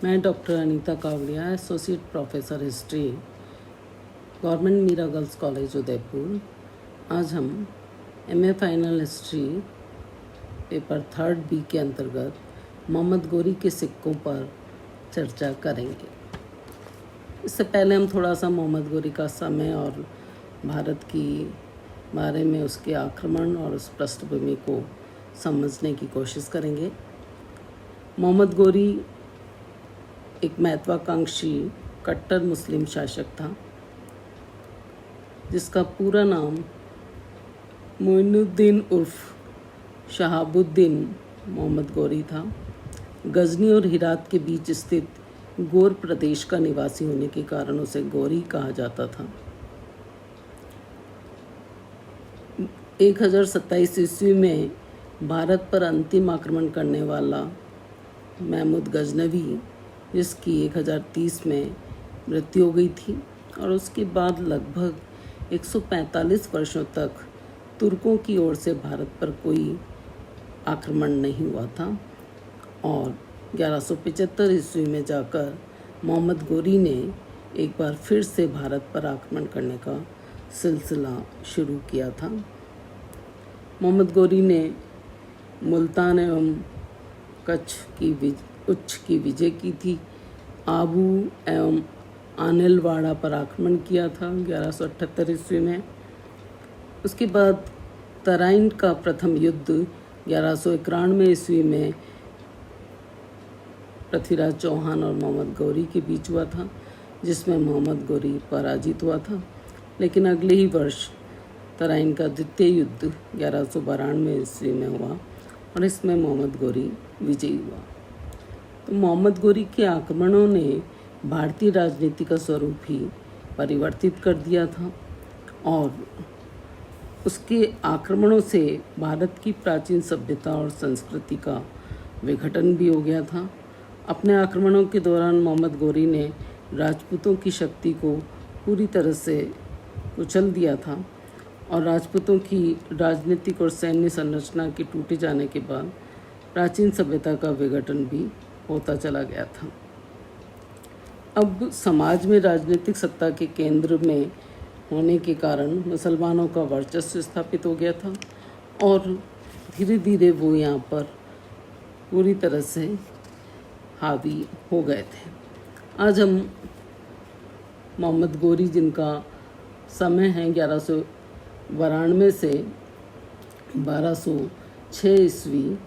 मैं doctor Anita Kawadia, associate professor history, government Meera girls college Udaipur. आज हम MA final history paper 3 B के अंतर्गत मोहम्मद गोरी के सिक्कों पर चर्चा करेंगे। इससे पहले हम थोड़ा सा मोहम्मद गोरी का समय और भारत की बारे में उसके आक्रमण और उस पृष्ठभूमि को समझने की कोशिश करेंगे। मोहम्मद गोरी एक महत्वाकांक्षी कट्टर मुस्लिम शासक था, जिसका पूरा नाम मोइनुद्दीन उर्फ शहाबुद्दीन मोहम्मद गोरी था। गजनी और हिरात के बीच स्थित गोर प्रदेश का निवासी होने के कारण उसे गोरी कहा जाता था। 1027 ईस्वी में भारत पर अंतिम आक्रमण करने वाला महमूद गजनवी, जिसकी 1030 में मृत्यु हो गई थी, और उसके बाद लगभग 145 वर्षों तक तुर्कों की ओर से भारत पर कोई आक्रमण नहीं हुआ था। और 1175 ईस्वी में जाकर मोहम्मद गोरी ने एक बार फिर से भारत पर आक्रमण करने का सिलसिला शुरू किया था। मोहम्मद गोरी ने मुल्तान एवं उच्च की विजय की थी। आबू एवं आनिलवाड़ा पर आक्रमण किया था 1178 ईस्वी में। उसके बाद तराइन का प्रथम युद्ध 1191 ईस्वी में पृथ्वीराज चौहान और मोहम्मद गोरी के बीच हुआ था, जिसमें मोहम्मद गोरी पराजित हुआ था। लेकिन अगले ही वर्ष तराइन का द्वितीय युद्ध 1192 ईस्वी में हुआ और इसमें मोहम्मद गोरी विजयी हुआ। तो मोहम्मद गोरी के आक्रमणों ने भारतीय राजनीति का स्वरूप ही परिवर्तित कर दिया था, और उसके आक्रमणों से भारत की प्राचीन सभ्यता और संस्कृति का विघटन भी हो गया था। अपने आक्रमणों के दौरान मोहम्मद गोरी ने राजपूतों की शक्ति को पूरी तरह से कुचल दिया था, और राजपूतों की राजनीतिक और सैन्य संरचना के टूटे जाने के बाद प्राचीन सभ्यता का विघटन भी होता चला गया था। अब समाज में राजनीतिक सत्ता के केंद्र में होने के कारण मुसलमानों का वर्चस्व स्थापित हो गया था, और धीरे धीरे वो यहाँ पर पूरी तरह से हावी हो गए थे। आज हम मोहम्मद गोरी, जिनका समय है 1192 से 1206 ईस्वी,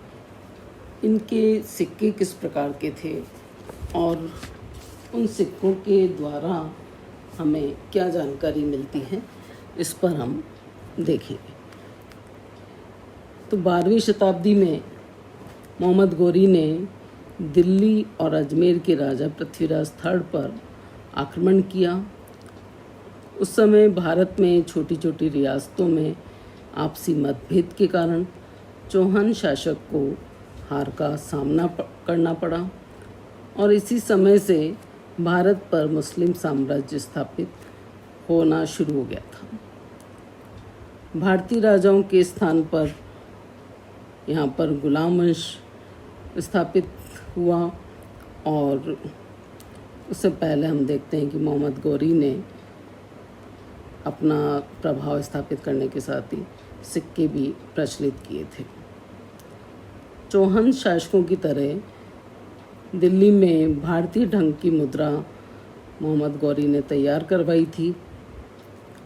इनके सिक्के किस प्रकार के थे और उन सिक्कों के द्वारा हमें क्या जानकारी मिलती है, इस पर हम देखेंगे। तो 12वीं शताब्दी में मोहम्मद गोरी ने दिल्ली और अजमेर के राजा पृथ्वीराज III पर आक्रमण किया। उस समय भारत में छोटी छोटी रियासतों में आपसी मतभेद के कारण चौहान शासक को हार का सामना करना पड़ा, और इसी समय से भारत पर मुस्लिम साम्राज्य स्थापित होना शुरू हो गया था। भारतीय राजाओं के स्थान पर यहाँ पर गुलाम वंश स्थापित हुआ, और उससे पहले हम देखते हैं कि मोहम्मद गोरी ने अपना प्रभाव स्थापित करने के साथ ही सिक्के भी प्रचलित किए थे। चौहान शासकों की तरह दिल्ली में भारतीय ढंग की मुद्रा मोहम्मद गोरी ने तैयार करवाई थी,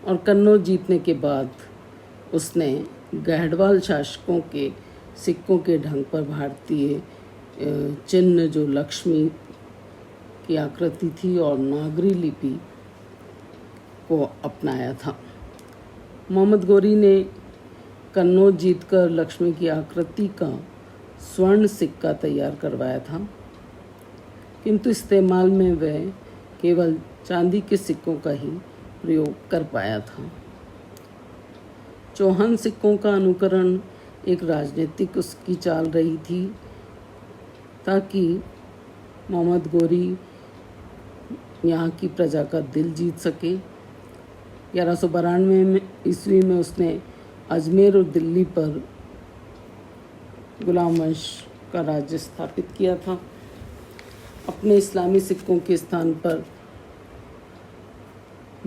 और कन्नौज जीतने के बाद उसने गढ़वाल शासकों के सिक्कों के ढंग पर भारतीय चिन्ह, जो लक्ष्मी की आकृति थी, और नागरी लिपि को अपनाया था। मोहम्मद गोरी ने कन्नौज जीतकर लक्ष्मी की आकृति का स्वर्ण सिक्का तैयार करवाया था, किंतु इस्तेमाल में वह केवल चांदी के सिक्कों का ही प्रयोग कर पाया था। चौहान सिक्कों का अनुकरण एक राजनीतिक उसकी चाल रही थी, ताकि मोहम्मद गोरी यहाँ की प्रजा का दिल जीत सके। 1192 ईस्वी में उसने अजमेर और दिल्ली पर गुलाम वंश का राज्य स्थापित किया था। अपने इस्लामी सिक्कों के स्थान पर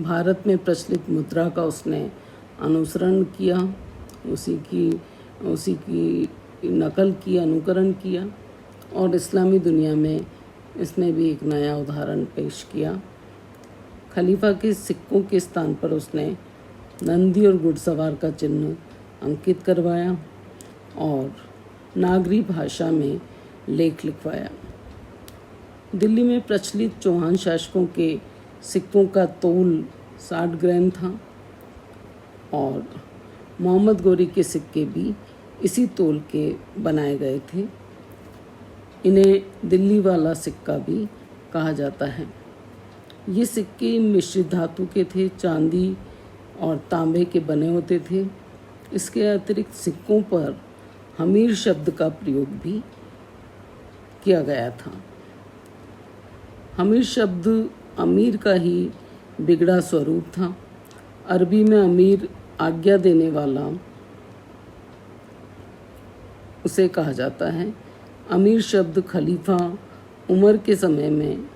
भारत में प्रचलित मुद्रा का उसने अनुसरण किया, उसी की नकल की, अनुकरण किया और इस्लामी दुनिया में इसने भी एक नया उदाहरण पेश किया। खलीफा के सिक्कों के स्थान पर उसने नंदी और घुड़सवार का चिन्ह अंकित करवाया और नागरी भाषा में लेख लिखवाया। दिल्ली में प्रचलित चौहान शासकों के सिक्कों का तोल 60 ग्राम था और मोहम्मद गौरी के सिक्के भी इसी तोल के बनाए गए थे। इन्हें दिल्ली वाला सिक्का भी कहा जाता है। ये सिक्के मिश्रित धातु के थे, चांदी और तांबे के बने होते थे। इसके अतिरिक्त सिक्कों पर हमीर शब्द का प्रयोग भी किया गया था। हमीर शब्द अमीर का ही बिगड़ा स्वरूप था। अरबी में अमीर आज्ञा देने वाला उसे कहा जाता है। अमीर शब्द खलीफा उमर के समय में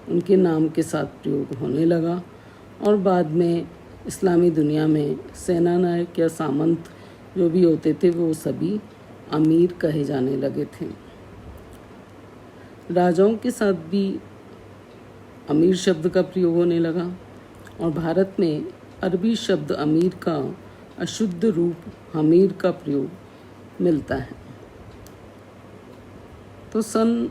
उनके नाम के साथ प्रयोग होने लगा और बाद में इस्लामी दुनिया में सेनानायक या सामंत जो भी होते थे वो सभी अमीर कहे जाने लगे थे। राजाओं के साथ भी अमीर शब्द का प्रयोग होने लगा और भारत में अरबी शब्द अमीर का अशुद्ध रूप हमीर का प्रयोग मिलता है। तो सन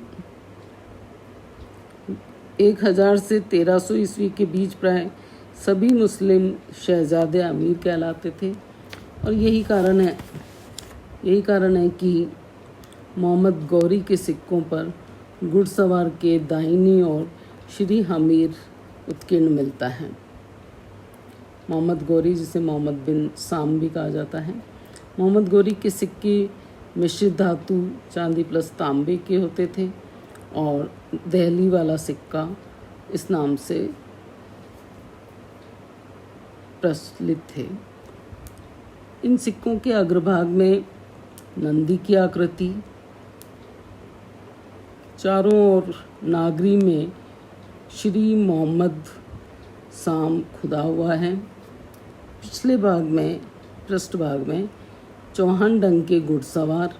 1000 से 1300 ईस्वी के बीच प्राय सभी मुस्लिम शहजादे अमीर कहलाते थे और यही कारण है कि मोहम्मद गौरी के सिक्कों पर घुड़सवार के दाहिनी ओर श्री हमीर उत्कीर्ण मिलता है। मोहम्मद गौरी, जिसे मोहम्मद बिन साम भी कहा जाता है, मोहम्मद गौरी के सिक्के मिश्रित धातु चांदी प्लस तांबे के होते थे और दहली वाला सिक्का इस नाम से प्रचलित थे। इन सिक्कों के अग्रभाग में नंदी की आकृति, चारों ओर नागरी में श्री मोहम्मद साम खुदा हुआ है। पिछले भाग में, पृष्ठभाग में चौहान ढंग के घुड़सवार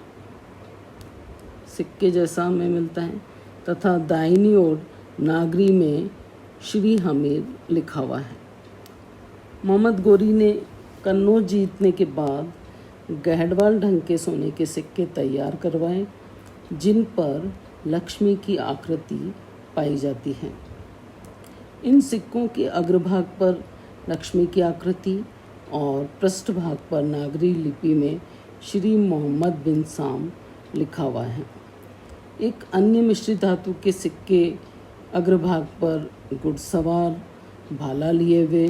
सिक्के जैसा हमें मिलता है तथा दाहिनी ओर नागरी में श्री हमीर लिखा हुआ है। मोहम्मद गौरी ने कन्नौज जीतने के बाद गहडवाल ढंग के सोने के सिक्के तैयार करवाए जिन पर लक्ष्मी की आकृति पाई जाती है। इन सिक्कों के अग्रभाग पर लक्ष्मी की आकृति और पृष्ठभाग पर नागरी लिपि में श्री मोहम्मद बिन साम लिखा हुआ है। एक अन्य मिश्रित धातु के सिक्के अग्रभाग पर घुड़सवार भाला लिए हुए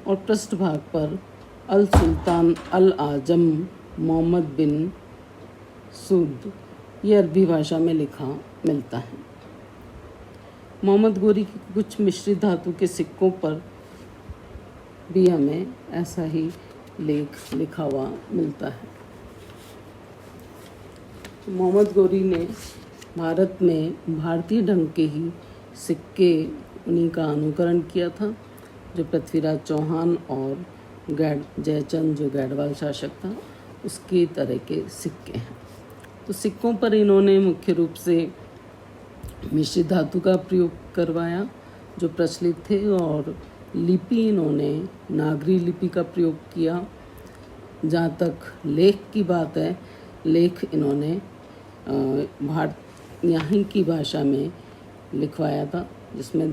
और पृष्ठभाग पर अल सुल्तान अल आजम मोहम्मद बिन सुद, ये अरबी भाषा में लिखा मिलता है। मोहम्मद गौरी के कुछ मिश्रित धातु के सिक्कों पर भी हमें ऐसा ही लेख लिखा हुआ मिलता है। मोहम्मद गौरी ने भारत में भारतीय ढंग के ही सिक्के उन्हीं का अनुकरण किया था जो पृथ्वीराज चौहान और जयचंद जो गैडवाल शासक था उसके तरह के सिक्के हैं। तो सिक्कों पर इन्होंने मुख्य रूप से मिश्रित धातु का प्रयोग करवाया जो प्रचलित थे और लिपि इन्होंने नागरी लिपि का प्रयोग किया। जहाँ तक लेख की बात है, लेख इन्होंने यहाँ की भाषा में लिखवाया था जिसमें